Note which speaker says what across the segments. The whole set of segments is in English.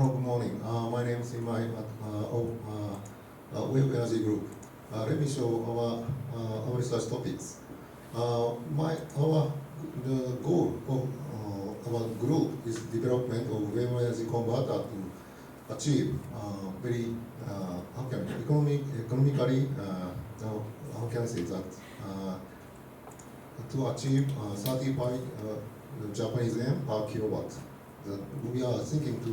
Speaker 1: Hello, good morning. My name is Imai of Wave Energy Group. Let me show our research topics. The goal of our group is development of wave energy converter to achieve very economically how can I say that to achieve 35 Japanese yen per kilowatt. We are thinking to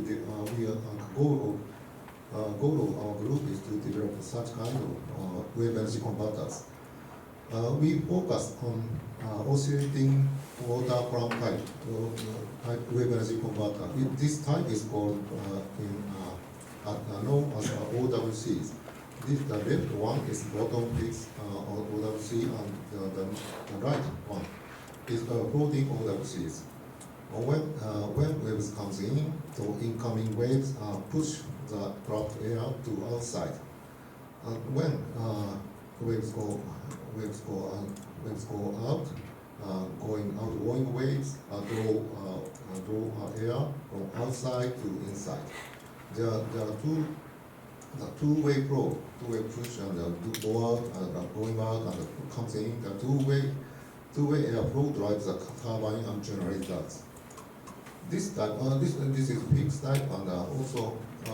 Speaker 1: goal of our group is to develop such kind of wave energy converters. We focus on oscillating water plant type wave energy converter. This type is called known as OWCs. The left one is bottom fixed OWC, and the right one is floating OWCs. When waves comes in, the incoming waves push the trapped air to outside. And when waves go out, outgoing waves draw air from outside to inside. There are two-way flow, two-way push, and go out and going out and comes in. The two-way air flow drives the turbine and generators. This type, this is fixed type, and also the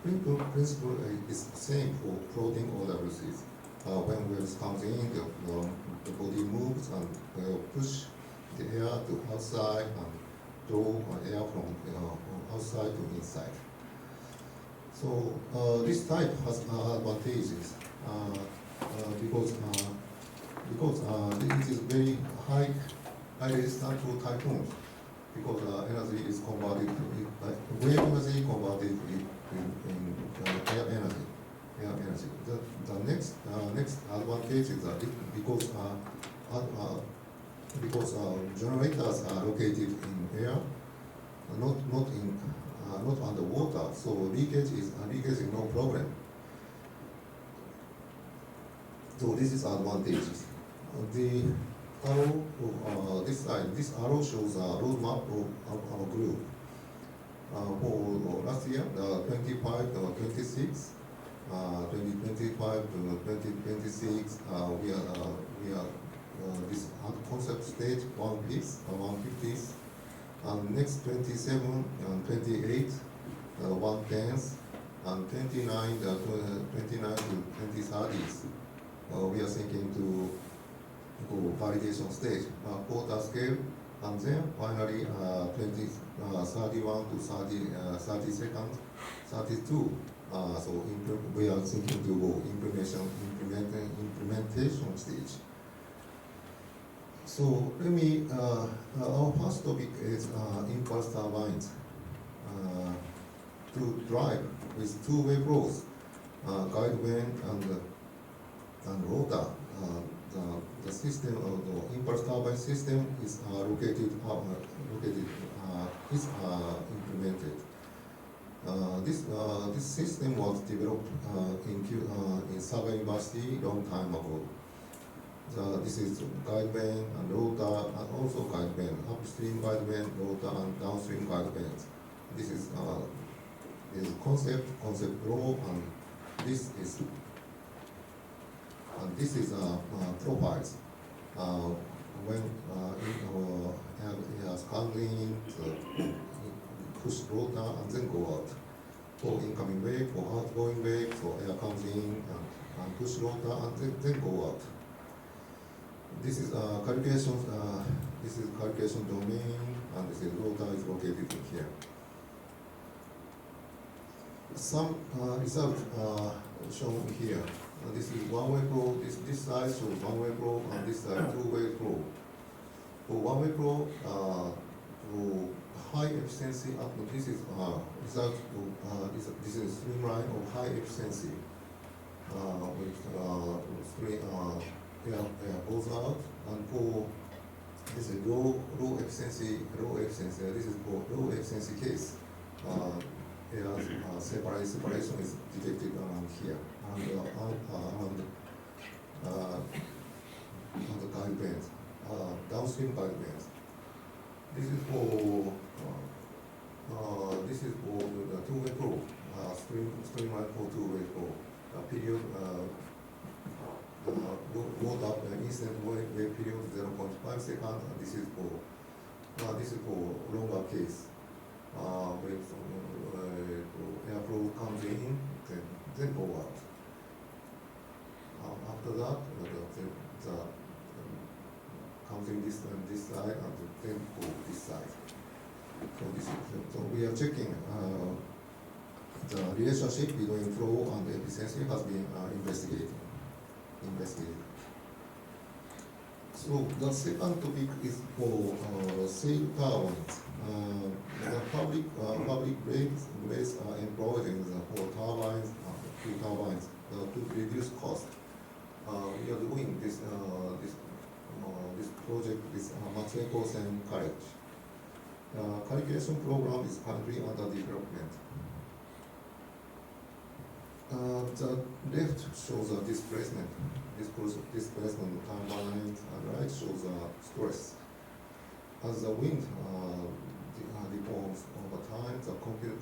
Speaker 1: principle is the same for floating OWCs. When waves comes in, the body moves and push the air to outside and draw air from outside to inside. So this type has advantages because it is very high resistant to typhoons, because energy is converted wave energy converted in air energy. The next advantage is that because generators are located in air, not underwater, so leakage is no problem. So this is advantages. The arrow this arrow shows a roadmap of our group. For last year, 25 to 26, 2025 to 2026, we are this concept stage 1 piece, 150s, and next 27 and 28, 110s, and 29 to 2030s. We are thinking to go validation stage, quarter scale, and then finally 31 to 30 seconds, 32. So we are thinking to go implementation stage. So let me, our first topic is impulse turbines. To drive with two-way flows, guide vane and rotor. The system of the impulse turbine system is implemented. This system was developed in Saga University long time ago. This is guide vane and rotor, and also guide vane, upstream guide vane, rotor, and downstream guide vanes. This is concept law, and this is profiles. When it has comes in, push rotor and then go out. For incoming wave, for outgoing wave, so air comes in and push rotor and then go out. This is calculation. This is calculation domain, and this is rotor is located in here. Some results shown here. This is one-way flow. This side shows one-way flow, and this side two-way flow. For one-way flow, for high efficiency, this is result. This is streamline of high efficiency with air goes out, and for this is low efficiency. This is for low efficiency case. Separation is detected around here, around the guide vanes, downstream guide vanes. This is for streamline for two-way flow. Period load up instant wave period 0.5 seconds. This is for longer case. Where airflow comes in, then go out. After that, the comes in this side and then go this side. So we are checking the relationship between flow and efficiency has been investigated. So the second topic is for sail turbines. The public rates are employed in the four turbines, two turbines to reduce cost. We are doing this project with Matsueko Sen College. Calculation program is currently under development. The left shows a displacement turbines, and right shows a stress. As the wind deforms over time, the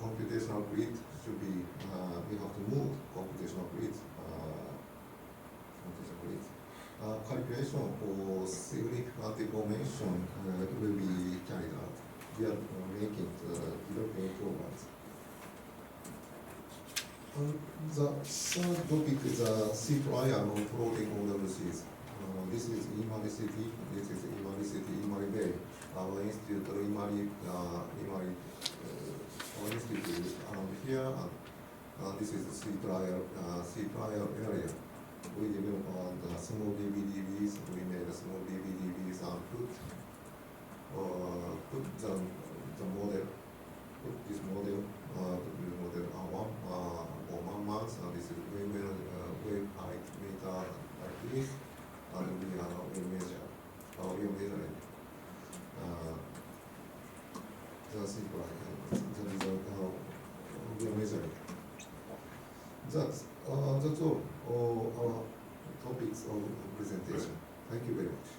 Speaker 1: computational grid should be, we have to move computational grid. Calculation for significant deformation will be carried out. We are making developing programs. The third topic is sea trial on floating OWCs. This is Imari City, Imari Bay. Our institute, our institute here, and this is the sea trial area. We developed the small DVDs. We made a small DVDs and put the model. Put this model for 1 month. This is wave height meter like this, and we measure. We are measuring the simple the result. We are measuring. That's all our topics of presentation. Thank you very much.